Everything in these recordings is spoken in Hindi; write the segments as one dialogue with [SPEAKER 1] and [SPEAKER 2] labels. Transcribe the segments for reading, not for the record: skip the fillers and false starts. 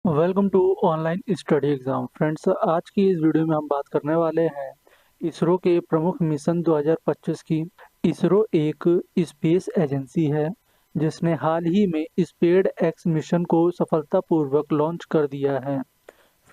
[SPEAKER 1] Welcome to online study exam friends. आज की इस वीडियो में हम बात करने वाले हैं इसरो के प्रमुख मिशन 2025 की। इसरो एक स्पेस एजेंसी है जिसने हाल ही में स्पेड एक्स मिशन को सफलतापूर्वक लॉन्च कर दिया है।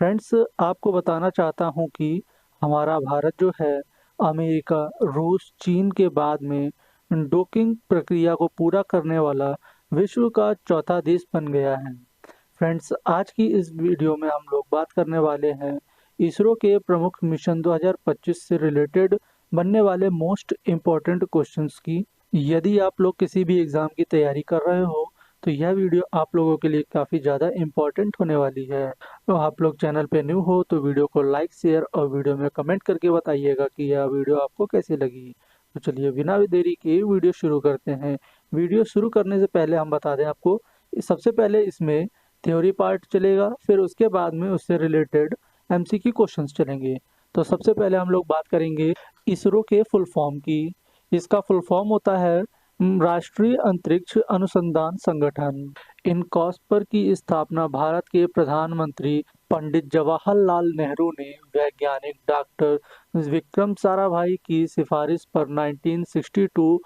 [SPEAKER 1] फ्रेंड्स, आपको बताना चाहता हूं कि हमारा भारत जो है अमेरिका, रूस, चीन के बाद में डॉकिंग प्रक्रिया को पूरा करने वाला विश्व का चौथा देश बन गया है। फ्रेंड्स, आज की इस वीडियो में हम लोग बात करने वाले हैं इसरो के प्रमुख मिशन 2025 से रिलेटेड बनने वाले मोस्ट इम्पोर्टेंट क्वेश्चंस की। यदि आप लोग किसी भी एग्ज़ाम की तैयारी कर रहे हो तो यह वीडियो आप लोगों के लिए काफ़ी ज़्यादा इम्पोर्टेंट होने वाली है। तो आप लोग चैनल पे न्यू हो तो वीडियो को लाइक, शेयर और वीडियो में कमेंट करके बताइएगा कि यह वीडियो आपको कैसी लगी। तो चलिए बिना देरी के वीडियो शुरू करते हैं। वीडियो शुरू करने से पहले हम बता दें आपको, सबसे पहले इसमें थ्योरी पार्ट चलेगा, फिर उसके बाद में उससे रिलेटेड एमसीक्यू क्वेश्चंस चलेंगे। तो सबसे पहले हम लोग बात करेंगे इसरो के फुल फॉर्म की। इसका फुल फॉर्म होता है राष्ट्रीय अंतरिक्ष अनुसंधान संगठन। इनकॉस्पर की स्थापना भारत के प्रधानमंत्री पंडित जवाहरलाल नेहरू ने वैज्ञानिक डॉक्टर विक्रम साराभाई की सिफारिश पर 1962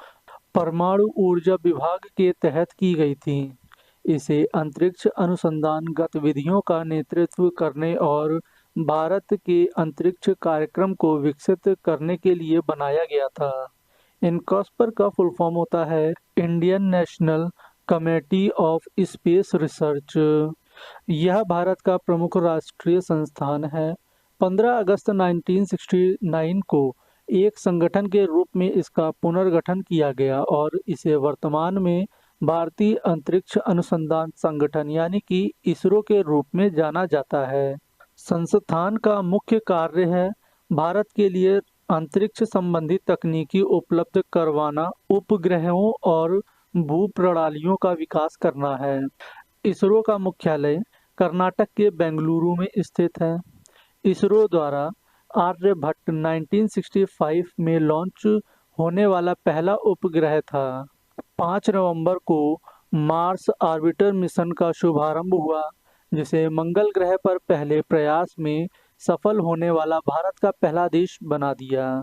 [SPEAKER 1] परमाणु ऊर्जा विभाग के तहत की गई थी। इसे अंतरिक्ष अनुसंधान गतिविधियों का नेतृत्व करने और भारत के अंतरिक्ष कार्यक्रम को विकसित करने के लिए बनाया गया था। इनकॉस्पर का फुल फॉर्म होता है Indian national committee of space research. यह भारत का प्रमुख राष्ट्रीय संस्थान है। 15 अगस्त 1969 को एक संगठन के रूप में इसका पुनर्गठन किया गया और इसे वर्तमान में भारतीय अंतरिक्ष अनुसंधान संगठन यानी कि इसरो के रूप में जाना जाता है। संस्थान का मुख्य कार्य है भारत के लिए अंतरिक्ष संबंधी तकनीकी उपलब्ध करवाना, उपग्रहों और भूप्रणालियों का विकास करना है। इसरो का मुख्यालय कर्नाटक के बेंगलुरु में स्थित है। इसरो द्वारा आर्यभट्ट 1965 में लॉन्च होने वाला पहला उपग्रह था। 5 नवंबर को मार्स ऑर्बिटर मिशन का शुभारंभ हुआ, जिसे मंगल ग्रह पर पहले प्रयास में सफल होने वाला भारत का पहला देश बना दिया।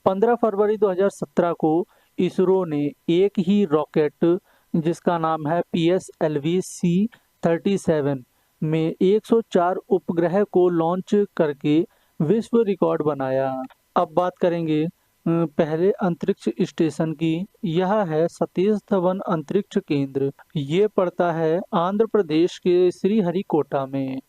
[SPEAKER 1] 15 फरवरी 2017 को इसरो ने एक ही रॉकेट जिसका नाम है PSLV-C-37 में 104 उपग्रह को लॉन्च करके विश्व रिकॉर्ड बनाया। अब बात करेंगे पहले अंतरिक्ष स्टेशन की। यह है सतीश धवन अंतरिक्ष केंद्र। ये पड़ता है आंध्र प्रदेश के श्रीहरिकोटा में।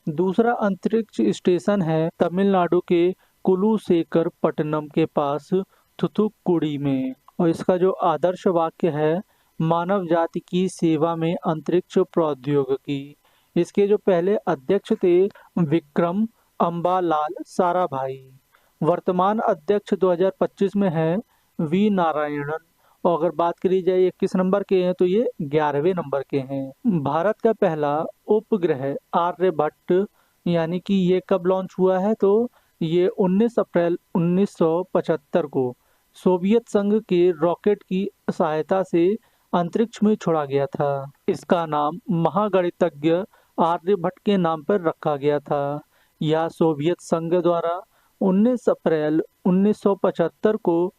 [SPEAKER 1] दूसरा अंतरिक्ष स्टेशन है तमिलनाडु के कुलुशेखर पट्टनम के पास थूथुक्कुडी में। और इसका जो आदर्श वाक्य है, मानव जाति की सेवा में अंतरिक्ष प्रौद्योगिकी। इसके जो पहले अध्यक्ष थे विक्रम अम्बालाल साराभाई। वर्तमान अध्यक्ष 2025 में है वी नारायणन। और अगर बात करी जाए ये किस नंबर के हैं तो ये 11वें नंबर के हैं। भारत का पहला उपग्रह आर्यभट्ट यानी कि ये कब लॉन्च हुआ है तो ये 19 अप्रैल 1975 को सोवियत संघ के रॉकेट की सहायता से अंतरिक्ष में छोड़ा गया था। इसका नाम महागणितज्ञ आर्यभट्ट के नाम पर रखा गया था। यह सोवियत संघ द्वारा 19 अप्रैल 1975 को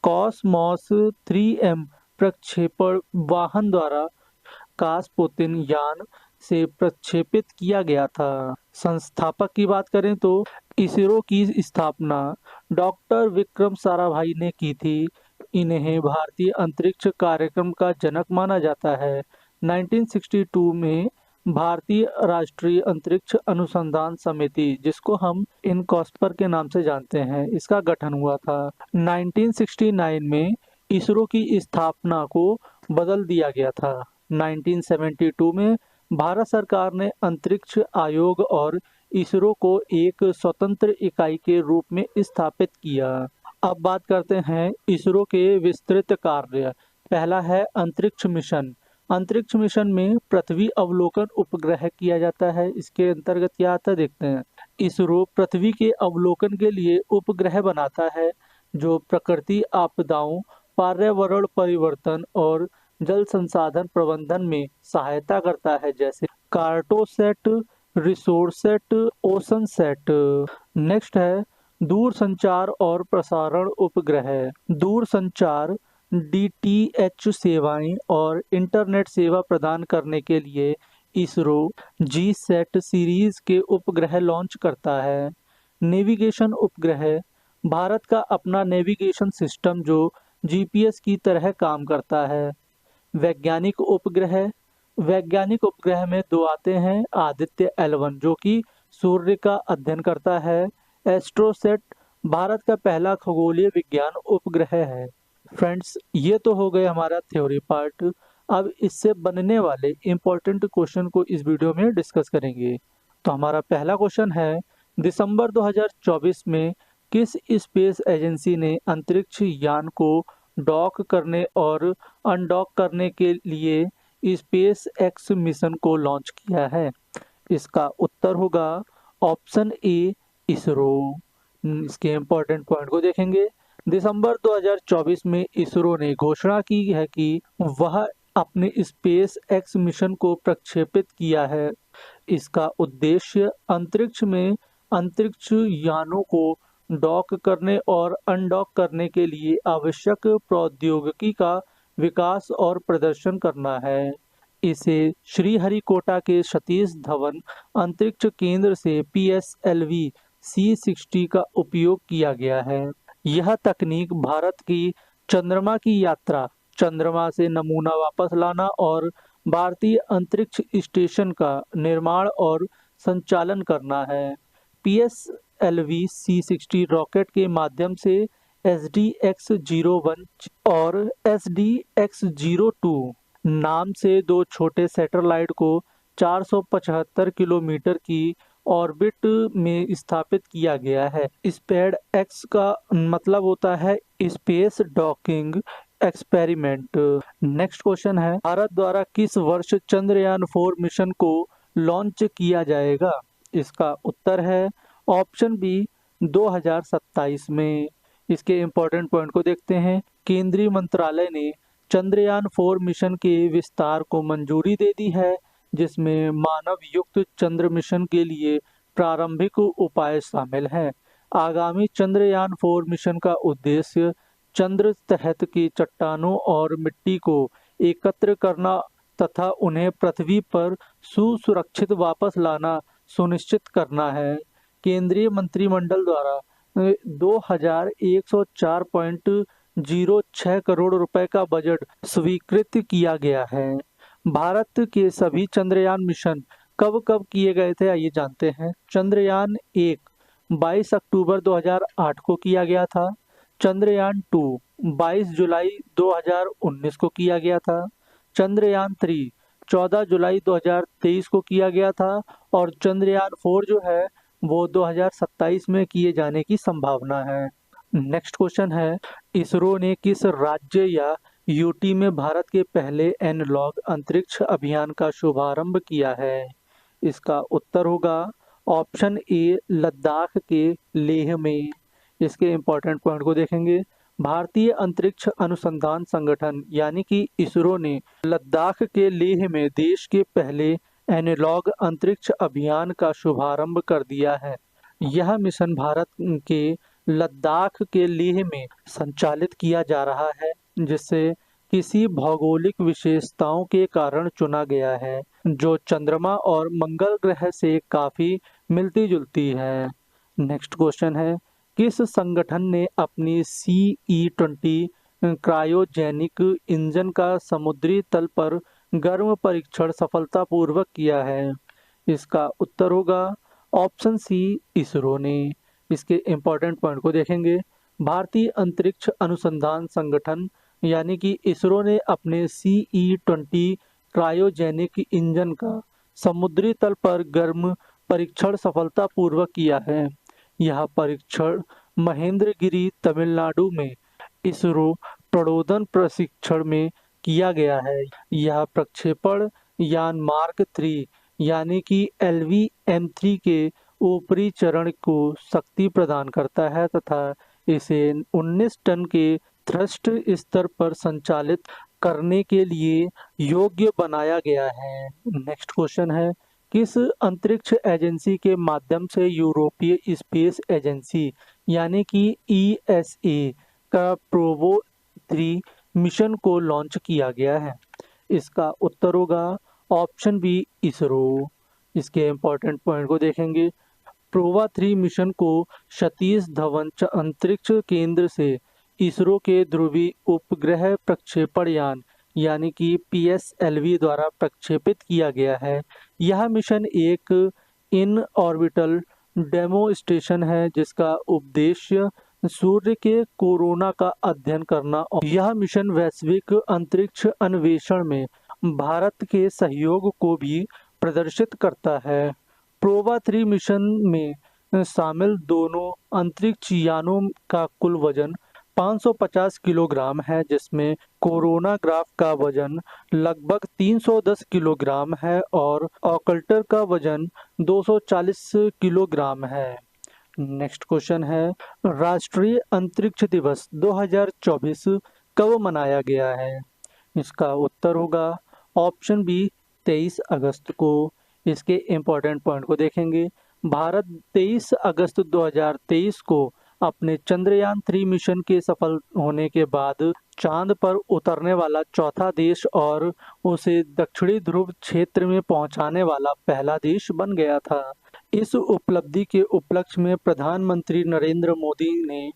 [SPEAKER 1] कॉसमॉस 3M प्रक्षेपण वाहन द्वारा कास्पुतिन यान से प्रक्षेपित किया गया था। संस्थापक की बात करें तो इसरो की स्थापना डॉक्टर विक्रम साराभाई ने की थी। इन्हें भारतीय अंतरिक्ष कार्यक्रम का जनक माना जाता है। 1962 में भारतीय राष्ट्रीय अंतरिक्ष अनुसंधान समिति, जिसको हम इनकॉस्पर के नाम से जानते हैं, इसका गठन हुआ था। 1969 में इसरो की स्थापना को बदल दिया गया था। 1972 में भारत सरकार ने अंतरिक्ष आयोग और इसरो को एक स्वतंत्र इकाई के रूप में स्थापित किया। अब बात करते हैं इसरो के विस्तृत कार्य। पहला है अंतरिक्ष मिशन। अंतरिक्ष मिशन में पृथ्वी अवलोकन उपग्रह किया जाता है। इसके अंतर्गत क्या आता है देखते हैं। इसरो पृथ्वी के अवलोकन के लिए उपग्रह बनाता है जो प्रकृति आपदाओं, पर्यावरण परिवर्तन और जल संसाधन प्रबंधन में सहायता करता है, जैसे कार्टोसैट, रिसोर्सेट, ओशनसेट। नेक्स्ट है दूरसंचार और प्रसारण उपग्रह। दूरसंचार डीटीएच सेवाएं और इंटरनेट सेवा प्रदान करने के लिए इसरो जीसैट सीरीज के उपग्रह लॉन्च करता है। नेविगेशन उपग्रह, भारत का अपना नेविगेशन सिस्टम जो जीपीएस की तरह काम करता है। वैज्ञानिक उपग्रह, वैज्ञानिक उपग्रह में दो आते हैं, आदित्य L1 जो कि सूर्य का अध्ययन करता है। एस्ट्रोसेट भारत का पहला खगोलीय विज्ञान उपग्रह है। फ्रेंड्स, ये तो हो गए हमारा थ्योरी पार्ट। अब इससे बनने वाले इम्पोर्टेंट क्वेश्चन को इस वीडियो में डिस्कस करेंगे। तो हमारा पहला क्वेश्चन है, दिसंबर 2024 में किस स्पेस एजेंसी ने अंतरिक्ष यान को डॉक करने और अनडॉक करने के लिए स्पेस एक्स मिशन को लॉन्च किया है? इसका उत्तर होगा ऑप्शन ए, इसरो। इसके इम्पोर्टेंट पॉइंट को देखेंगे। दिसंबर 2024 में इसरो ने घोषणा की है कि वह अपने स्पेस एक्स मिशन को प्रक्षेपित किया है। इसका उद्देश्य अंतरिक्ष में अंतरिक्ष यानों को डॉक करने और अनडॉक करने के लिए आवश्यक प्रौद्योगिकी का विकास और प्रदर्शन करना है। इसे श्रीहरिकोटा के सतीश धवन अंतरिक्ष केंद्र से PSLV C60 का उपयोग किया गया है। यह तकनीक भारत की चंद्रमा की यात्रा, चंद्रमा से नमूना वापस लाना और भारतीय अंतरिक्ष स्टेशन का निर्माण और संचालन करना है। PSLV C60 रॉकेट के माध्यम से SDX-01 और SDX-02 नाम से दो छोटे सैटेलाइट को 475 किलोमीटर की ऑर्बिट में स्थापित किया गया है। स्पेड एक्स का मतलब होता है space docking experiment. Next question है, भारत द्वारा किस वर्ष चंद्रयान 4 मिशन को लॉन्च किया जाएगा? इसका उत्तर है ऑप्शन बी, 2027 में। इसके इम्पोर्टेंट पॉइंट को देखते हैं। केंद्रीय मंत्रालय ने चंद्रयान 4 मिशन के विस्तार को मंजूरी दे दी है, जिसमें मानव युक्त चंद्र मिशन के लिए प्रारंभिक उपाय शामिल हैं। आगामी चंद्रयान 4 मिशन का उद्देश्य चंद्र तहत की चट्टानों और मिट्टी को एकत्र करना तथा उन्हें पृथ्वी पर सुरक्षित वापस लाना सुनिश्चित करना है। केंद्रीय मंत्रिमंडल द्वारा 2104.06 करोड़ रुपए का बजट स्वीकृत किया गया है। भारत के सभी चंद्रयान मिशन कब कब किए गए थे, आइए जानते हैं। चंद्रयान 1 22 अक्टूबर 2008 को किया गया था। चंद्रयान 2 22 जुलाई 2019 को किया गया था। चंद्रयान 3 14 जुलाई 2023 को किया गया था और चंद्रयान 4 जो है वो 2027 में किए जाने की संभावना है। नेक्स्ट क्वेश्चन है, इसरो ने किस राज्य या यूटी में भारत के पहले एनालॉग अंतरिक्ष अभियान का शुभारंभ किया है? इसका उत्तर होगा ऑप्शन ए, लद्दाख के लेह में। इसके इम्पोर्टेंट पॉइंट को देखेंगे। भारतीय अंतरिक्ष अनुसंधान संगठन यानी कि इसरो ने लद्दाख के लेह में देश के पहले एनालॉग अंतरिक्ष अभियान का शुभारंभ कर दिया है। यह मिशन भारत के लद्दाख के लेह में संचालित किया जा रहा है, जिससे किसी भौगोलिक विशेषताओं के कारण चुना गया है, जो चंद्रमा और मंगल ग्रह से काफी मिलती जुलती है। नेक्स्ट क्वेश्चन है, किस संगठन ने अपनी CE-20 क्रायोजेनिक इंजन का समुद्री तल पर गर्म परीक्षण सफलतापूर्वक किया है? इसका उत्तर होगा ऑप्शन सी, इसरो ने। इसके इम्पोर्टेंट पॉइंट को देखेंगे। भारतीय अंतरिक्ष अनुसंधान संगठन यानी कि इसरो ने अपने CE-20 क्रायोजेनिक इंजन का समुद्री तल पर गर्म परीक्षण सफलतापूर्वक किया है। यह परीक्षण महेंद्रगिरी, तमिलनाडु में इसरो प्रणोदन प्रशिक्षण में किया गया है। यह प्रक्षेपण यान मार्क 3 यानी कि LV-M3 के ऊपरी चरण को शक्ति प्रदान करता है तथा इसे 19 टन के थ्रस्ट स्तर पर संचालित करने के लिए योग्य बनाया गया है। नेक्स्ट क्वेश्चन है, किस अंतरिक्ष एजेंसी के माध्यम से यूरोपीय स्पेस एजेंसी यानी कि ईएसए का प्रोवो 3 मिशन को लॉन्च किया गया है? इसका उत्तर होगा ऑप्शन बी इसरो। इसके इम्पोर्टेंट पॉइंट को देखेंगे। प्रोवा 3 मिशन को सतीश धवन अंतरिक्ष केंद्र से इसरो के ध्रुवीय उपग्रह प्रक्षेपण यान यानी कि पीएसएलवी द्वारा प्रक्षेपित किया गया है। यह मिशन एक इन ऑर्बिटल डेमो स्टेशन है जिसका उद्देश्य सूर्य के कोरोना का अध्ययन करना और यह मिशन वैश्विक अंतरिक्ष अन्वेषण में भारत के सहयोग को भी प्रदर्शित करता है। प्रोवा 3 मिशन में शामिल दोनों अंतरिक्ष यानों का कुल वजन 550 किलोग्राम है, जिसमें कोरोनाग्राफ का वजन लगभग 310 किलोग्राम है और ऑकल्टर का वजन 240 किलोग्राम है। नेक्स्ट क्वेश्चन है, राष्ट्रीय अंतरिक्ष दिवस 2024 कब मनाया गया है? इसका उत्तर होगा ऑप्शन बी 23 अगस्त को। इसके इम्पोर्टेंट पॉइंट को देखेंगे। भारत 23 अगस्त 2023 को अपने चंद्रयान 3 मिशन के सफल होने के बाद चांद पर उतरने वाला चौथा देश और उसे दक्षिणी ध्रुव क्षेत्र में पहुंचाने वाला पहला देश बन गया था। इस उपलब्धि के उपलक्ष्य में प्रधानमंत्री नरेंद्र मोदी ने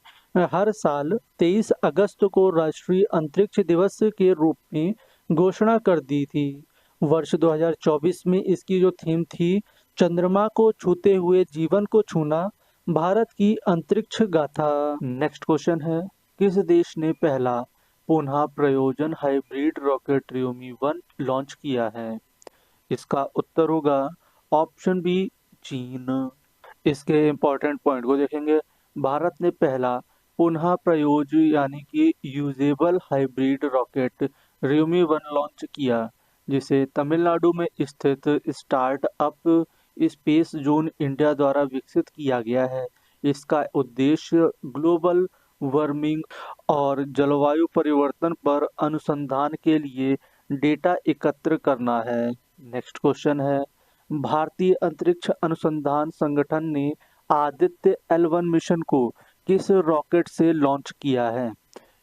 [SPEAKER 1] हर साल 23 अगस्त को राष्ट्रीय अंतरिक्ष दिवस के रूप में घोषणा कर दी थी। वर्ष 2024 में इसकी जो थीम थी, चंद्रमा को छूते हुए जीवन को छूना, भारत की अंतरिक्ष गाथा। नेक्स्ट क्वेश्चन है, किस देश ने पहला पुनः प्रयोजन हाइब्रिड रॉकेट र्योमी 1 लॉन्च किया है? इसका उत्तर होगा ऑप्शन बी चीन। इसके इम्पोर्टेंट पॉइंट को देखेंगे। भारत ने पहला पुनः प्रयोज्य यानी कि यूजेबल हाइब्रिड रॉकेट र्योमी 1 लॉन्च किया, जिसे तमिलनाडु में स्थित स्टार्टअप स्पेस जोन इंडिया द्वारा विकसित किया गया है। इसका उद्देश्य ग्लोबल वार्मिंग और जलवायु परिवर्तन पर अनुसंधान के लिए डेटा एकत्र करना है। नेक्स्ट क्वेश्चन है, भारतीय अंतरिक्ष अनुसंधान संगठन ने आदित्य L1 मिशन को किस रॉकेट से लॉन्च किया है?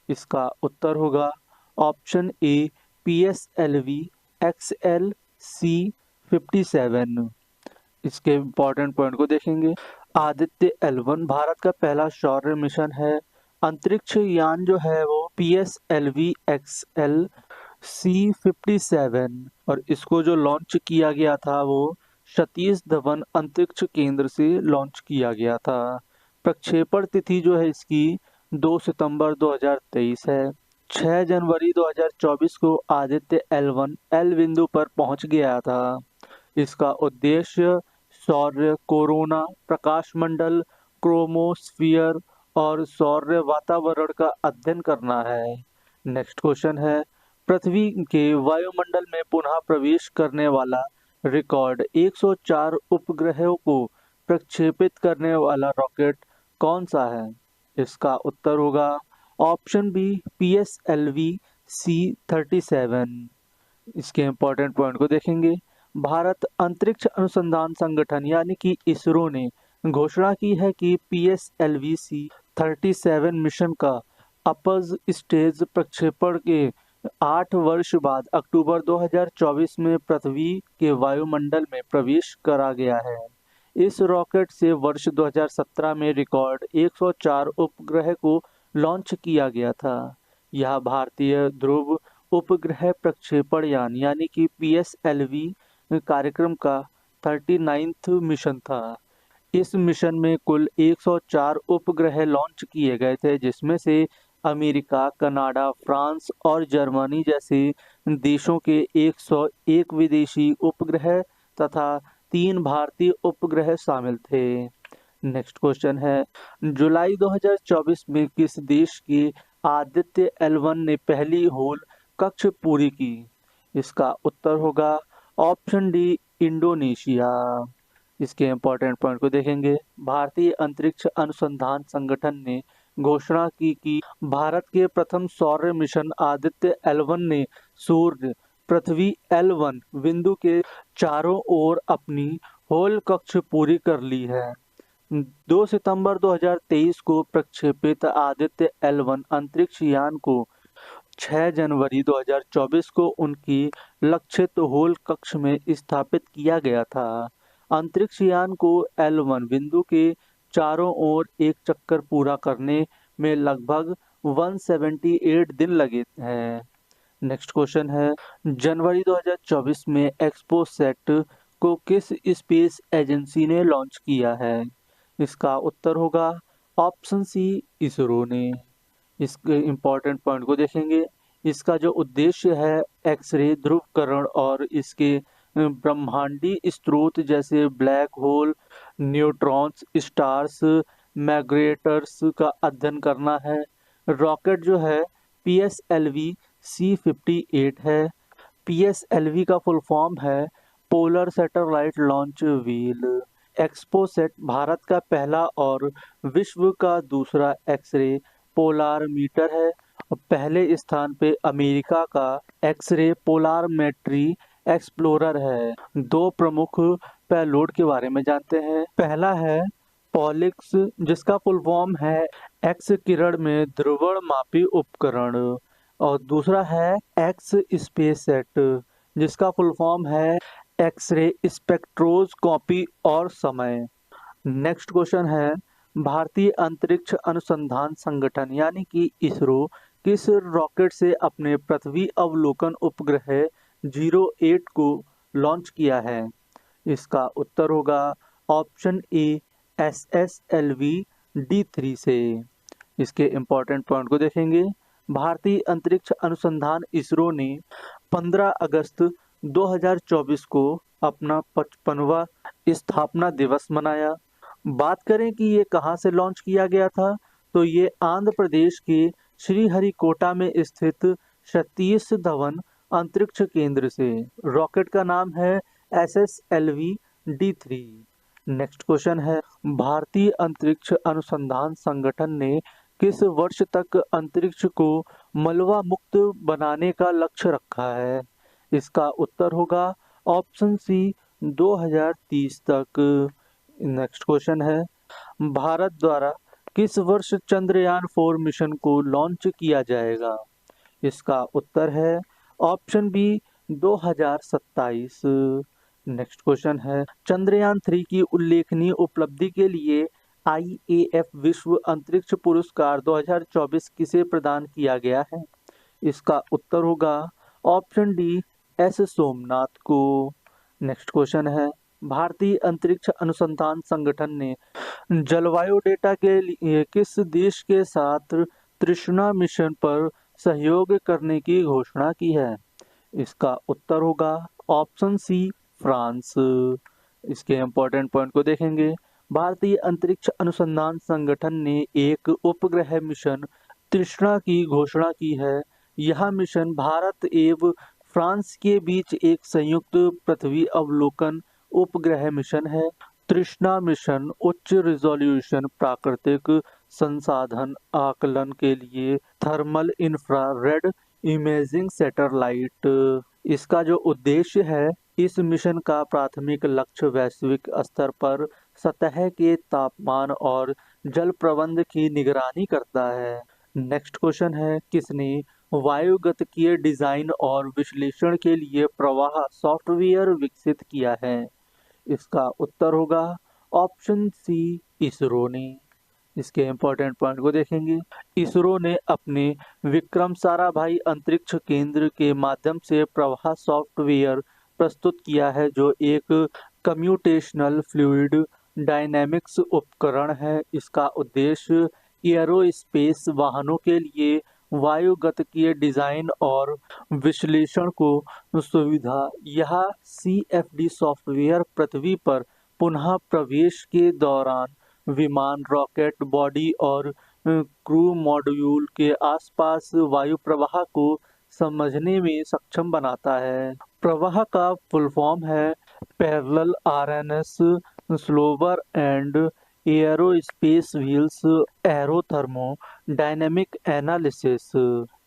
[SPEAKER 1] इसका उत्तर होगा ऑप्शन ए PSLV XLC-57। इसके इम्पोर्टेंट पॉइंट को देखेंगे। आदित्य L1 भारत का पहला सौर मिशन है। अंतरिक्ष यान जो है वो PSLV XLC-57 और इसको जो लॉन्च किया गया था वो सतीश धवन अंतरिक्ष केंद्र से लॉन्च किया गया था। प्रक्षेपण तिथि जो है इसकी 2 सितंबर 2023 है। 6 जनवरी 2024 को आदित्य L1 L बिंदु पर पहुंच गया था। इसका उद्देश्य सौर्य कोरोना, प्रकाश मंडल, क्रोमोस्फियर और सौर्य वातावरण का अध्ययन करना है। नेक्स्ट क्वेश्चन है, पृथ्वी के वायुमंडल में पुनः प्रवेश करने वाला रिकॉर्ड 104 उपग्रहों को प्रक्षेपित करने वाला रॉकेट कौन सा है? इसका उत्तर होगा ऑप्शन बी PSLV C-37। इसके इम्पोर्टेंट पॉइंट को देखेंगे। भारत अंतरिक्ष अनुसंधान संगठन यानी कि इसरो ने घोषणा की है कि PSLV C-37 मिशन का अपर स्टेज प्रक्षेपण के 8 वर्ष बाद अक्टूबर 2024 में पृथ्वी के वायुमंडल में प्रवेश करा गया है। इस रॉकेट से वर्ष 2017 में रिकॉर्ड 104 उपग्रह को लॉन्च किया गया था। यह भारतीय ध्रुव उपग्रह प्रक्षेपण यान यानी कि PSLV कार्यक्रम का 39वां मिशन था। इस मिशन में कुल 104 उपग्रह लॉन्च किए गए थे, जिसमें से अमेरिका, कनाडा, फ्रांस और जर्मनी जैसे देशों के 101 विदेशी उपग्रह तथा 3 भारतीय उपग्रह शामिल थे। नेक्स्ट क्वेश्चन है, जुलाई 2024 में किस देश की आदित्य L1 ने पहली होल कक्ष पूरी की? इसका उत्तर होगा ऑप्शन डी इंडोनेशिया। इसके इम्पोर्टेंट पॉइंट को देखेंगे। भारतीय अंतरिक्ष अनुसंधान संगठन ने घोषणा की कि भारत के प्रथम सौर मिशन आदित्य L1 ने सूर्य, पृथ्वी L1 बिंदु के चारों ओर अपनी होल कक्ष पूरी कर ली है। 2 सितंबर 2023 को प्रक्षेपित आदित्य L1 अंतरिक्ष यान को 6 जनवरी 2024 को उनकी लक्षित होल कक्ष में स्थापित किया गया था। अंतरिक्ष यान को L1 बिंदु के चारों ओर एक चक्कर पूरा करने में लगभग 178 दिन लगे हैं। नेक्स्ट क्वेश्चन है, जनवरी 2024 में एक्सपोसैट को किस स्पेस एजेंसी ने लॉन्च किया है? इसका उत्तर होगा ऑप्शन सी, इसरो ने। इसके इम्पोर्टेंट पॉइंट को देखेंगे। इसका जो उद्देश्य है एक्सरे ध्रुवकरण और इसके ब्रह्मांडीय स्रोत जैसे ब्लैक होल, न्यूट्रॉन्स, स्टार्स, मैग्रेटर्स का अध्ययन करना है। रॉकेट जो है PSLV C58 है। PSLV का फुल फॉर्म है polar satellite launch wheel. XPoSat Bharat का पहला और विश्व का दूसरा एक्सरे पोलारमीटर है और पहले स्थान पे अमेरिका का एक्सरे पोलारमेट्री एक्सप्लोरर है। दो प्रमुख पेलोड के बारे में जानते हैं। पहला है पॉलिक्स, जिसका फुल फॉर्म है एक्स किरण में ध्रुवण मापी उपकरण, और दूसरा है एक्स स्पेससेट, जिसका फुल फॉर्म है एक्सरे स्पेक्ट्रोस्कोपी और समय। नेक्स्ट क्वेश्चन है, भारतीय अंतरिक्ष अनुसंधान संगठन यानी कि इसरो किस रॉकेट से अपने पृथ्वी अवलोकन उपग्रह 08 को लॉन्च किया है? इसका उत्तर होगा ऑप्शन ए, SSLV D3 से। इसके इम्पोर्टेंट पॉइंट को देखेंगे। भारतीय अंतरिक्ष अनुसंधान इसरो ने 15 अगस्त 2024 को अपना 55वां स्थापना दिवस मनाया। बात करें कि ये कहाँ से लॉन्च किया गया था, तो ये आंध्र प्रदेश के श्रीहरिकोटा में स्थित सतीश धवन अंतरिक्ष केंद्र से। रॉकेट का नाम है SSLV D3। नेक्स्ट क्वेश्चन है, भारतीय अंतरिक्ष अनुसंधान संगठन ने किस वर्ष तक अंतरिक्ष को मलबा मुक्त बनाने का लक्ष्य रखा है? इसका उत्तर होगा ऑप्शन सी, 2030 तक। नेक्स्ट क्वेश्चन है, भारत द्वारा किस वर्ष चंद्रयान 4 मिशन को लॉन्च किया जाएगा? इसका उत्तर है ऑप्शन बी, 2027। नेक्स्ट क्वेश्चन है, चंद्रयान 3 की उल्लेखनीय उपलब्धि के लिए IAF विश्व अंतरिक्ष पुरस्कार 2024 किसे प्रदान किया गया है? इसका उत्तर होगा ऑप्शन डी, S सोमनाथ को। नेक्स्ट क्वेश्चन है, भारतीय अंतरिक्ष अनुसंधान संगठन ने जलवायु डेटा के लिए किस देश के साथ तृष्णा मिशन पर सहयोग करने की घोषणा की है? इसका उत्तर होगा ऑप्शन सी, फ्रांस। इसके इम्पोर्टेंट पॉइंट को देखेंगे। भारतीय अंतरिक्ष अनुसंधान संगठन ने एक उपग्रह मिशन तृष्णा की घोषणा की है। यह मिशन भारत एवं फ्रांस के बीच एक संयुक्त पृथ्वी अवलोकन उपग्रह मिशन है। तृष्णा मिशन उच्च रिजोल्यूशन प्राकृतिक संसाधन आकलन के लिए थर्मल इंफ्रारेड इमेजिंग सैटेलाइट। इसका जो उद्देश्य है, इस मिशन का प्राथमिक लक्ष्य वैश्विक स्तर पर सतह के तापमान और जल प्रबंध की निगरानी करता है। नेक्स्ट क्वेश्चन है, किसने वायुगतिकीय डिजाइन और विश्लेषण के लिए प्रवाह सॉफ्टवेयर विकसित किया है? इसका उत्तर होगा ऑप्शन सी, इसरो ने। इसके इम्पोर्टेंट पॉइंट को देखेंगे। इसरो ने अपने विक्रम साराभाई अंतरिक्ष केंद्र के माध्यम से प्रवाह सॉफ्टवेयर प्रस्तुत किया है, जो एक कम्प्यूटेशनल फ्लूइड डायनेमिक्स उपकरण है। इसका उद्देश्य एरोस्पेस वाहनों के लिए वायुगतिकीय डिजाइन और विश्लेषण को सुविधा। यह CFD सॉफ्टवेयर पृथ्वी पर पुनः प्रवेश के दौरान विमान, रॉकेट बॉडी और क्रू मॉड्यूल के आसपास वायु प्रवाह को समझने में सक्षम बनाता है। प्रवाह का फुल फॉर्म है parallel RNS solver and aerospace vehicles aerothermodynamic analysis.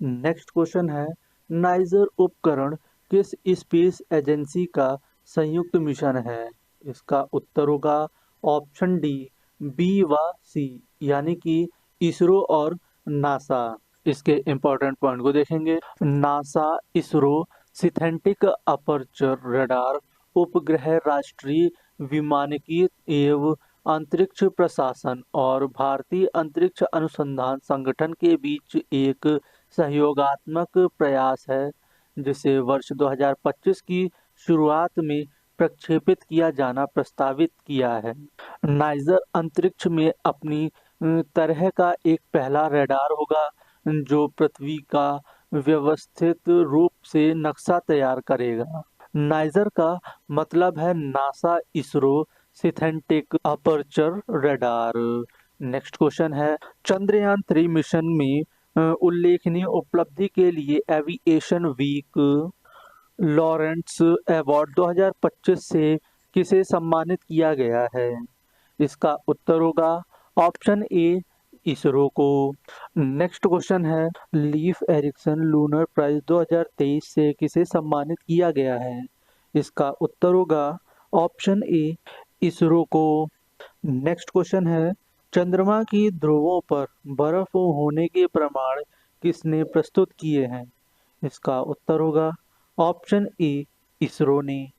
[SPEAKER 1] Next question है, नाइजर उपकरण किस स्पेस एजेंसी का संयुक्त मिशन है? इसका उत्तर होगा ऑप्शन डी, बी व सी, यानी कि इसरो और नासा। इसके इम्पोर्टेंट पॉइंट को देखेंगे। NASA ISRO synthetic aperture radar उपग्रह राष्ट्रीय विमानकीय एवं अंतरिक्ष प्रशासन और भारतीय अंतरिक्ष अनुसंधान संगठन के बीच एक सहयोगात्मक प्रयास है, जिसे वर्ष 2025 की शुरुआत में प्रक्षेपित किया जाना प्रस्तावित किया है। नाइजर अंतरिक्ष में अपनी तरह का एक पहला रडार होगा जो पृथ्वी का व्यवस्थित रूप से नक्शा तैयार करेगा। नाइजर का मतलब है NASA ISRO synthetic aperture radar. Next question है, चंद्रयान 3 मिशन में उल्लेखनीय उपलब्धि के लिए एविएशन वीक लॉरेंस अवार्ड 2025 से किसे सम्मानित किया गया है? इसका उत्तर होगा ऑप्शन ए, इसरो को। नेक्स्ट क्वेश्चन है, लीफ एरिक्सन लूनर प्राइज 2023 से किसे सम्मानित किया गया है? इसका उत्तर होगा ऑप्शन ए, इसरो को। नेक्स्ट क्वेश्चन है, चंद्रमा की ध्रुवों पर बर्फ होने के प्रमाण किसने प्रस्तुत किए हैं? इसका उत्तर होगा ऑप्शन ए, इसरो ने।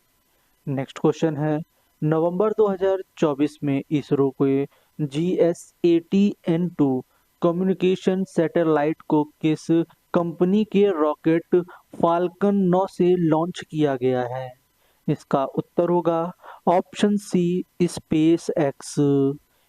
[SPEAKER 1] नेक्स्ट क्वेश्चन है, नवंबर 2024 में इसरो के GSATN-2 कम्युनिकेशन सैटेलाइट को किस कंपनी के रॉकेट फाल्कन 9 से लॉन्च किया गया है? इसका उत्तर होगा ऑप्शन सी, स्पेस एक्स।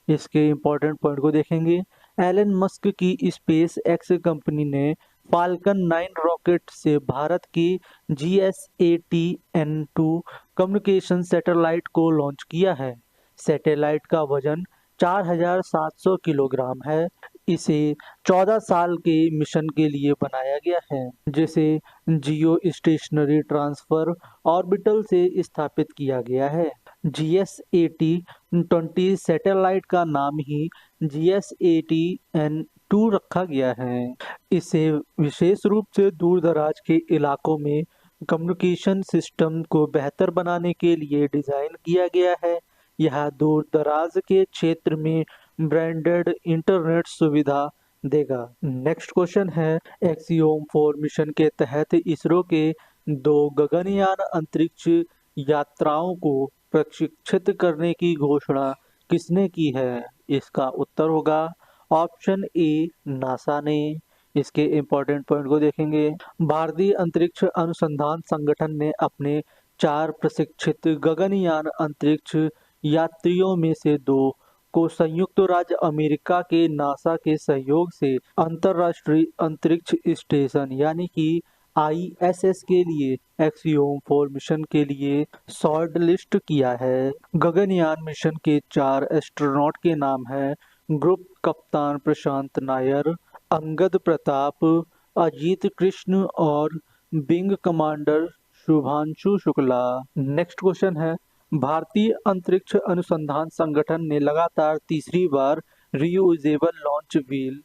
[SPEAKER 1] इसके इम्पोर्टेंट पॉइंट को देखेंगे। एलन मस्क की स्पेस एक्स कंपनी ने फाल्कन 9 रॉकेट से भारत की GSATN-2 कम्युनिकेशन सैटेलाइट को लॉन्च किया है। सैटेलाइट का वजन 4700 किलोग्राम है। इसे 14 साल के मिशन के लिए बनाया गया है, जिसे जियो स्टेशनरी ट्रांसफर ऑर्बिटल से स्थापित किया गया है। GSAT-20 सैटेलाइट का नाम ही GSATN-2 रखा गया है। इसे विशेष रूप से दूर दराज के इलाकों में कम्युनिकेशन सिस्टम को बेहतर बनाने के लिए डिजाइन किया गया है। यह दूर दराज के क्षेत्र में ब्रांडेड इंटरनेट सुविधा देगा। नेक्स्ट क्वेश्चन है, एक्सियोम 4 मिशन के तहत इसरो के 2 गगनयान अंतरिक्ष यात्राओं को प्रशिक्षित करने की घोषणा किसने की है? इसका उत्तर होगा ऑप्शन ए, नासा ने। इसके इम्पोर्टेंट पॉइंट को देखेंगे। भारतीय अंतरिक्ष अनुसंधान संगठन ने अपने 4 प्रशिक्षित गगनयान अंतरिक्ष यात्रियों में से 2 को संयुक्त राज्य अमेरिका के नासा के सहयोग से अंतरराष्ट्रीय अंतरिक्ष स्टेशन यानी कि ISS के लिए एक्सियोम 4 मिशन के लिए शॉर्ट लिस्ट किया है। गगनयान मिशन के 4 एस्ट्रोनॉट के नाम है ग्रुप कप्तान प्रशांत नायर, अंगद प्रताप, अजीत कृष्ण और wing commander Shubhanshu Shukla. Next question है, भारतीय अंतरिक्ष अनुसंधान संगठन ने लगातार तीसरी बार रियूजेबल लॉन्च व्हील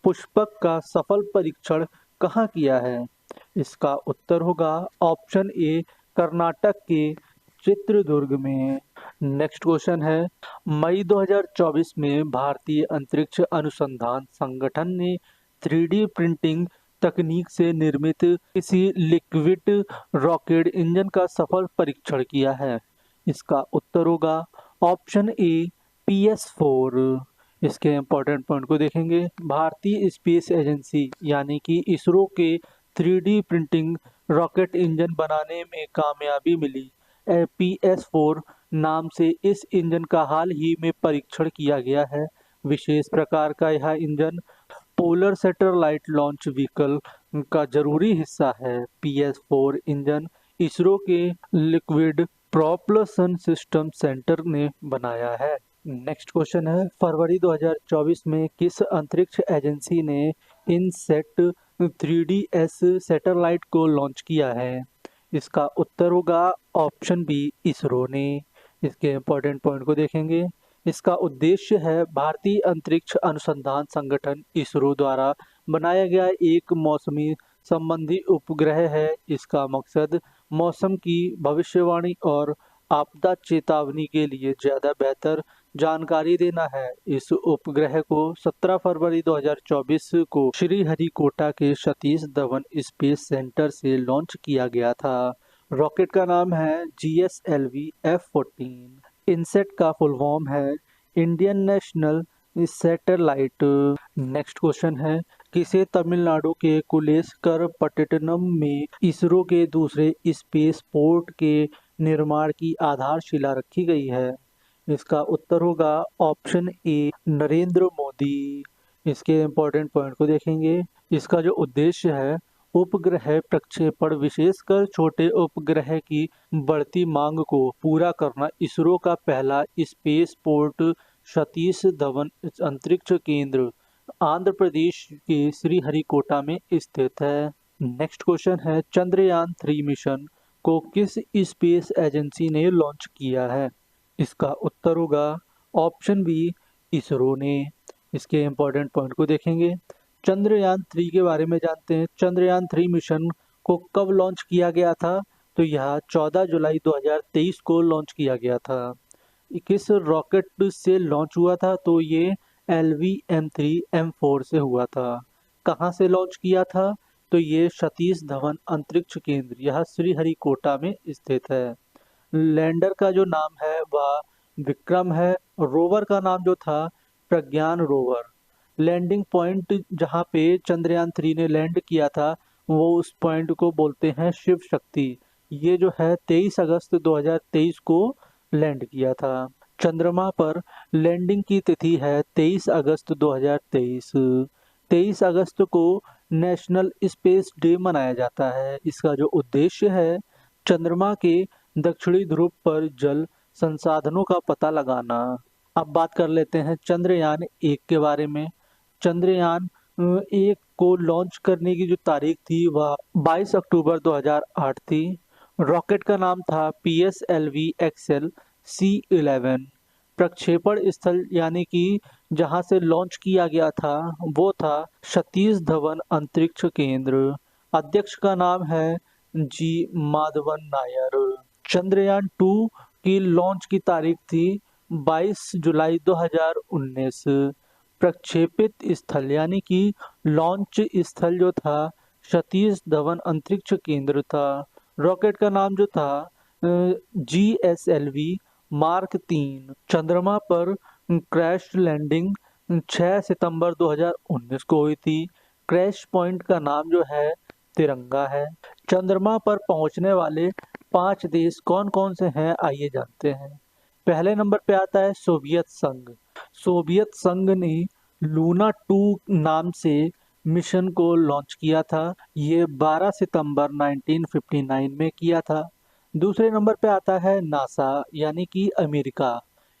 [SPEAKER 1] पुष्पक का सफल परीक्षण कहाँ किया है? इसका उत्तर होगा ऑप्शन ए, कर्नाटक के चित्रदुर्ग में। नेक्स्ट क्वेश्चन है, मई 2024 में भारतीय अंतरिक्ष अनुसंधान संगठन ने 3D प्रिंटिंग तकनीक से निर्मित किसी लिक्विड रॉकेट इंजन का सफल परीक्षण किया है? इसका उत्तर होगा ऑप्शन ए, PS4। इसके इम्पोर्टेंट पॉइंट को देखेंगे। भारतीय स्पेस एजेंसी यानी कि इसरो के 3D प्रिंटिंग रॉकेट इंजन बनाने में कामयाबी मिली। PS4 नाम से इस इंजन का हाल ही में परीक्षण किया गया है। विशेष प्रकार का यह engine polar satellite launch vehicle का जरूरी हिस्सा है। PS4 इंजन इसरो के लिक्विड प्रोपल्शन सिस्टम सेंटर ने बनाया है। नेक्स्ट क्वेश्चन है, फरवरी 2024 में किस अंतरिक्ष एजेंसी ने इनसेट 3DS सैटेलाइट को लॉन्च किया है? इसका उत्तर होगा ऑप्शन बी, इसरो ने। इसके इम्पोर्टेंट पॉइंट को देखेंगे। इसका उद्देश्य है भारतीय अंतरिक्ष अनुसंधान संगठन इसरो द्वारा बनाया गया एक मौसमी संबंधी उपग्रह है। इसका मकसद मौसम की भविष्यवाणी और आपदा चेतावनी के लिए ज्यादा बेहतर जानकारी देना है। इस उपग्रह को 17 फरवरी 2024 को श्रीहरिकोटा के सतीश धवन स्पेस सेंटर से लॉन्च किया गया था। रॉकेट का नाम है GSLV F-14। इनसेट का फुल फॉर्म है Indian national satellite. Next question है, किसे तमिलनाडु के कुलेस्कर पट्टिनम में इसरो के दूसरे स्पेस पोर्ट के निर्माण की आधारशिला रखी गई है? इसका उत्तर होगा ऑप्शन ए, नरेंद्र मोदी। इसके इम्पोर्टेंट पॉइंट को देखेंगे। इसका जो उद्देश्य है, उपग्रह प्रक्षेपण, विशेषकर छोटे उपग्रह की बढ़ती मांग को पूरा करना। इसरो का पहला स्पेस पोर्ट सतीश धवन अंतरिक्ष केंद्र आंध्र प्रदेश के श्रीहरिकोटा में स्थित है। नेक्स्ट क्वेश्चन है, चंद्रयान 3 मिशन को किस स्पेस एजेंसी ने लॉन्च किया है? इसका उत्तर होगा ऑप्शन बी, इसरो ने। इसके इम्पोर्टेंट पॉइंट को देखेंगे। चंद्रयान 3 के बारे में जानते हैं। चंद्रयान 3 मिशन को कब लॉन्च किया गया था? तो यह 14 जुलाई 2023 को लॉन्च किया गया था। किस रॉकेट से लॉन्च हुआ था? तो ये LV-M3 M4 से हुआ था। कहाँ से लॉन्च किया था? तो ये सतीश धवन अंतरिक्ष केंद्र, यह श्रीहरिकोटा में स्थित है। लैंडर का जो नाम है वह विक्रम है। रोवर का नाम जो था प्रज्ञान रोवर। लैंडिंग पॉइंट जहाँ पे चंद्रयान 3 ने लैंड किया था, वो उस पॉइंट को बोलते हैं शिव शक्ति। ये जो है 23 अगस्त 2023 को लैंड किया था। चंद्रमा पर लैंडिंग की तिथि है 23 अगस्त 2023। 23 अगस्त को नेशनल स्पेस डे मनाया जाता है। इसका जो उद्देश्य है, चंद्रमा के दक्षिणी ध्रुव पर जल संसाधनों का पता लगाना। अब बात कर लेते हैं चंद्रयान 1 के बारे में। चंद्रयान 1 को लॉन्च करने की जो तारीख थी वह 22 अक्टूबर 2008 थी। रॉकेट का नाम था PSLV XL C11। प्रक्षेपण स्थल यानी कि जहां से लॉन्च किया गया था वो था सतीश धवन अंतरिक्ष केंद्र। अध्यक्ष का नाम है G माधवन नायर। चंद्रयान 2 की लॉन्च की तारीख थी 22 जुलाई 2019। प्रक्षेपित स्थल यानी कि लॉन्च स्थल जो था सतीश धवन अंतरिक्ष केंद्र था। रॉकेट का नाम जो था GSLV मार्क 3। चंद्रमा पर क्रैश लैंडिंग 6 सितंबर 2019 को हुई थी। क्रैश पॉइंट का नाम जो है तिरंगा है। चंद्रमा पर पहुंचने वाले 5 देश कौन कौन से हैं, आइए जानते हैं। पहले नंबर पे आता है सोवियत संघ। सोवियत संघ ने लूना 2 नाम से मिशन को लॉन्च किया था। ये 12 सितंबर 1959 में किया था। दूसरे नंबर पे आता है नासा यानी कि अमेरिका।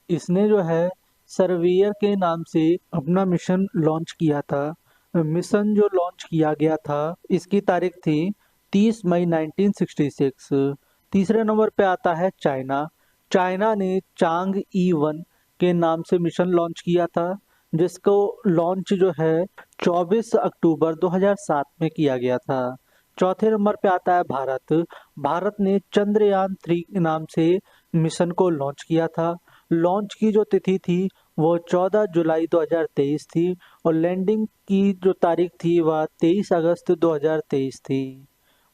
[SPEAKER 1] इसने जो है सर्वेयर के नाम से अपना मिशन लॉन्च किया था। मिशन जो लॉन्च किया गया था इसकी तारीख थी 30 मई 1966। तीसरे नंबर पे आता है चाइना। चाइना ने चांग E1 के नाम से मिशन लॉन्च किया था, जिसको लॉन्च जो है 24 अक्टूबर 2007 में किया गया था। चौथे नंबर पे आता है भारत। भारत ने चंद्रयान 3 के नाम से मिशन को लॉन्च किया था। लॉन्च की जो तिथि थी वो 14 जुलाई 2023 थी और लैंडिंग की जो तारीख थी वह 23 अगस्त 2023 थी।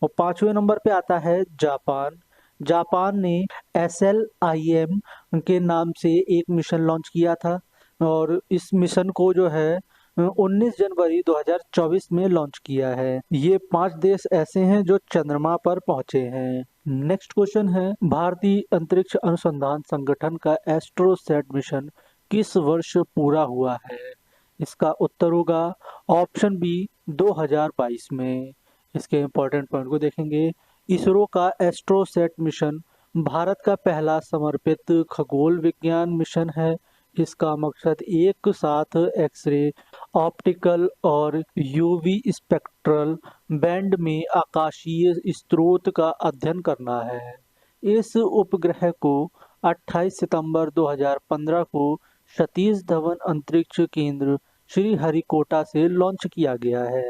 [SPEAKER 1] और पांचवें नंबर पे आता है जापान। जापान ने SLIM के नाम से एक मिशन लॉन्च किया था और इस मिशन को जो है 19 जनवरी 2024 में लॉन्च किया है। ये 5 देश ऐसे हैं जो चंद्रमा पर पहुंचे हैं। नेक्स्ट क्वेश्चन है, भारतीय अंतरिक्ष अनुसंधान संगठन का एस्ट्रोसैट मिशन किस वर्ष पूरा हुआ है? इसका उत्तर होगा ऑप्शन बी, 2022 में। इसके इम्पोर्टेंट पॉइंट को देखेंगे। इसरो का एस्ट्रोसैट मिशन भारत का पहला समर्पित खगोल विज्ञान मिशन है। इसका मकसद एक साथ एक्सरे, ऑप्टिकल और यूवी स्पेक्ट्रल बैंड में आकाशीय स्रोत का अध्ययन करना है। इस उपग्रह को 28 सितंबर 2015 को सतीश धवन अंतरिक्ष केंद्र श्रीहरिकोटा से लॉन्च किया गया है।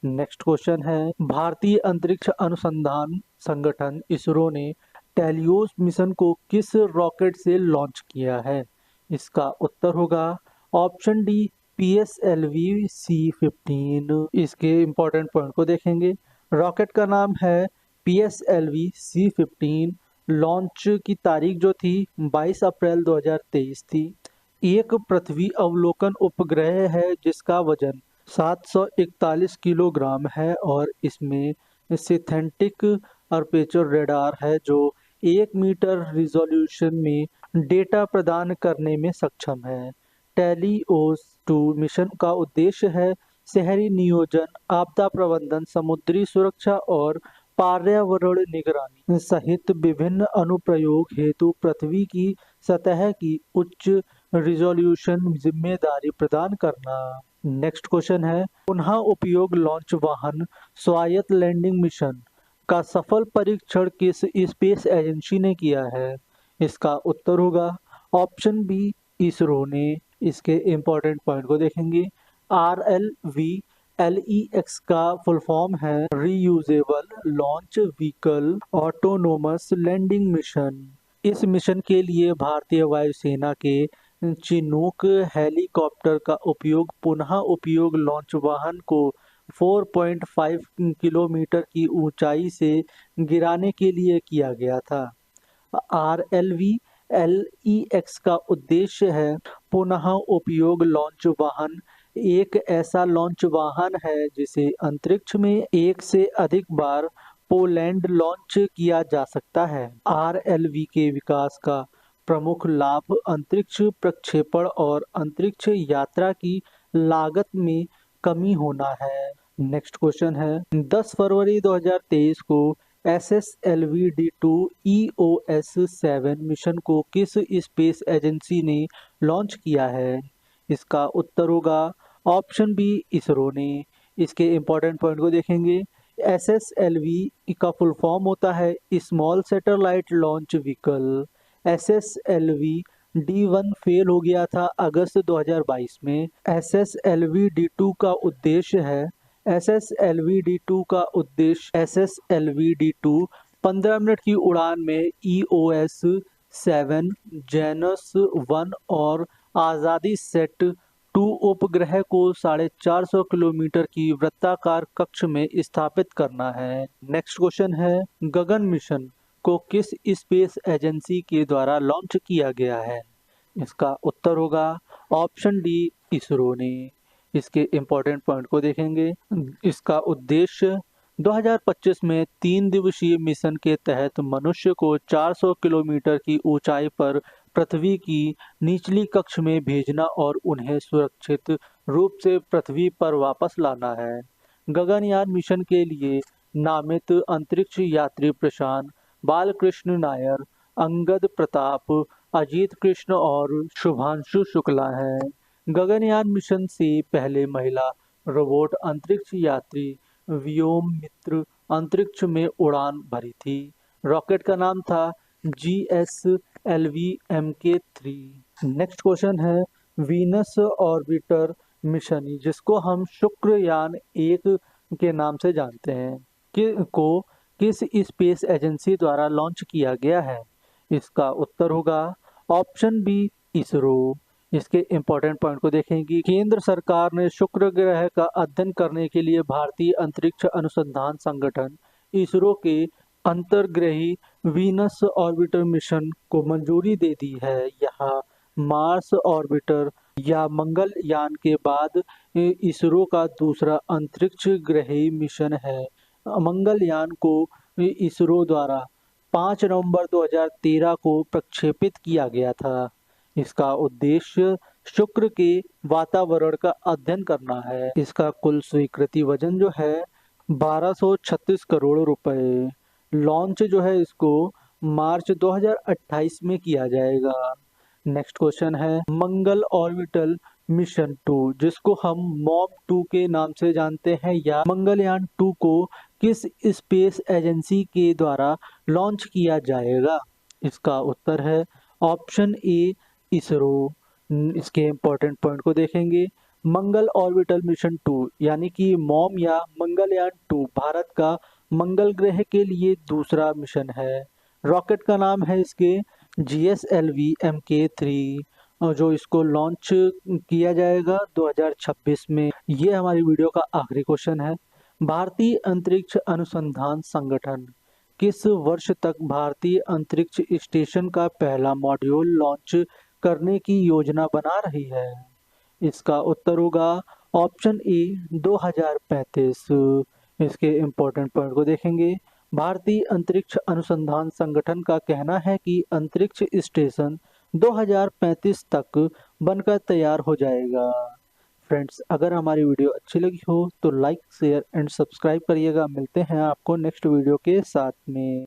[SPEAKER 1] नेक्स्ट क्वेश्चन है, भारतीय अंतरिक्ष अनुसंधान संगठन इसरो ने टेलियोस मिशन को किस रॉकेट से लॉन्च किया है? इसका उत्तर होगा ऑप्शन डी PSLV C-15। इसके इम्पोर्टेंट पॉइंट को देखेंगे। रॉकेट का नाम है PSLV C-15। लॉन्च की तारीख जो थी 22 अप्रैल 2023 थी। एक पृथ्वी अवलोकन उपग्रह है जिसका वजन 741 किलोग्राम है और इसमें सिंथेटिक अपर्चर रेडार है जो 1 मीटर रिजोल्यूशन में डेटा प्रदान करने में सक्षम है। टेलियोस 2 मिशन का उद्देश्य है शहरी नियोजन, आपदा प्रबंधन, समुद्री सुरक्षा और पर्यावरण निगरानी सहित विभिन्न अनुप्रयोग हेतु पृथ्वी की सतह की उच्च रिजोल्यूशन जिम्मेदारी प्रदान करना। नेक्स्ट क्वेश्चन है, पुनः उपयोग लॉन्च वाहन स्वायत्त लैंडिंग मिशन का सफल परीक्षण किस स्पेस एजेंसी ने किया है? इसका उत्तर होगा ऑप्शन बी इसरो ने। इसके इम्पोर्टेंट पॉइंट को देखेंगे। RLVLEX का फुल फॉर्म है reusable launch vehicle autonomous landing mission. इस मिशन के लिए भारतीय वायुसेना के चिनूक हेलीकॉप्टर का उपयोग पुनः उपयोग लॉन्च वाहन को 4.5 किलोमीटर की ऊंचाई से गिराने के लिए किया गया था। RLVLEX का उद्देश्य है पुनः उपयोग लॉन्च वाहन एक ऐसा लॉन्च वाहन है जिसे अंतरिक्ष में एक से अधिक बार पोलैंड लॉन्च किया जा सकता है। RLV के विकास का प्रमुख लाभ अंतरिक्ष प्रक्षेपण और अंतरिक्ष यात्रा की लागत में कमी होना है। नेक्स्ट क्वेश्चन है, 10 फरवरी 2023 को SSLV-D2 EOS-7 मिशन को किस स्पेस एजेंसी ने लॉन्च किया है? इसका उत्तर होगा ऑप्शन बी इसरो ने। इसके इम्पोर्टेंट पॉइंट को देखेंगे। SSLV का फुल फॉर्म होता है small satellite launch vehicle. SSLV D1 fail हो गया था अगस्त 2022 में। SSLV-D2 का उद्देश्य है SSLV-D2 15 मिनट की उड़ान में EOS-7 जेनस 1 और आज़ादी सेट 2 उपग्रह को 450 किलोमीटर की वृत्ताकार कक्ष में स्थापित करना है। नेक्स्ट क्वेश्चन है, गगन मिशन को किस स्पेस एजेंसी के द्वारा लॉन्च किया गया है? इसका उत्तर होगा ऑप्शन डी इसरो ने। इसके इम्पोर्टेंट पॉइंट को देखेंगे। इसका उद्देश्य 2025 में 3 दिवसीय मिशन के तहत मनुष्य को 400 किलोमीटर की ऊंचाई पर पृथ्वी की निचली कक्ष में भेजना और उन्हें सुरक्षित रूप से पृथ्वी पर वापस लाना है। गगनयान मिशन के लिए नामित अंतरिक्ष यात्री प्रशांत, बालकृष्ण नायर, अंगद प्रताप, अजीत कृष्ण और शुभांशु शुक्ला हैं। गगनयान मिशन से पहले महिला रोबोट अंतरिक्ष यात्री व्योम मित्र अंतरिक्ष में उड़ान भरी थी। रॉकेट का नाम था GSLV Mk3। नेक्स्ट क्वेश्चन है, वीनस ऑर्बिटर मिशन जिसको हम शुक्रयान 1 के नाम से जानते हैं को किस स्पेस एजेंसी द्वारा लॉन्च किया गया है? इसका उत्तर होगा ऑप्शन बी इसरो। इसके इम्पोर्टेंट पॉइंट को देखेंगे। केंद्र सरकार ने शुक्र ग्रह का अध्ययन करने के लिए भारतीय अंतरिक्ष अनुसंधान संगठन इसरो के अंतर्ग्रही वीनस ऑर्बिटर मिशन को मंजूरी दे दी है। यह मार्स ऑर्बिटर या मंगलयान के बाद इसरो का दूसरा अंतरिक्ष ग्रही मिशन है। मंगलयान को इसरो द्वारा 5 नवंबर 2013 को प्रक्षेपित किया गया था। इसका उद्देश्य शुक्र के वातावरण का अध्ययन करना है। इसका कुल स्वीकृति वजन जो है 1236 करोड़ रुपए। लॉन्च जो है इसको मार्च 2028 में किया जाएगा। नेक्स्ट क्वेश्चन है, मंगल ऑर्बिटल मिशन 2 जिसको हम MOM-2 के नाम से जानते हैं या मंगलयान 2 को किस स्पेस एजेंसी के द्वारा लॉन्च किया जाएगा? इसका उत्तर है ऑप्शन ए इसरो। इसके इम्पोर्टेंट पॉइंट को देखेंगे। मंगल ऑर्बिटल मिशन 2 यानी कि MOM या मंगलयान 2 भारत का मंगल ग्रह के लिए दूसरा मिशन है। रॉकेट का नाम है इसके GSLV Mk3, और जो इसको लॉन्च किया जाएगा 2026 में। ये हमारी वीडियो का आखिरी क्वेश्चन है। भारतीय अंतरिक्ष अनुसंधान संगठन किस वर्ष तक भारतीय अंतरिक्ष स्टेशन का पहला मॉड्यूल लॉन्च करने की योजना बना रही है? इसका उत्तर होगा ऑप्शन ए 2035। इसके इम्पोर्टेंट पॉइंट को देखेंगे। भारतीय अंतरिक्ष अनुसंधान संगठन का कहना है कि अंतरिक्ष स्टेशन 2035 तक बनकर तैयार हो जाएगा। फ्रेंड्स, अगर हमारी वीडियो अच्छी लगी हो तो लाइक शेयर एंड सब्सक्राइब करिएगा। मिलते हैं आपको नेक्स्ट वीडियो के साथ में।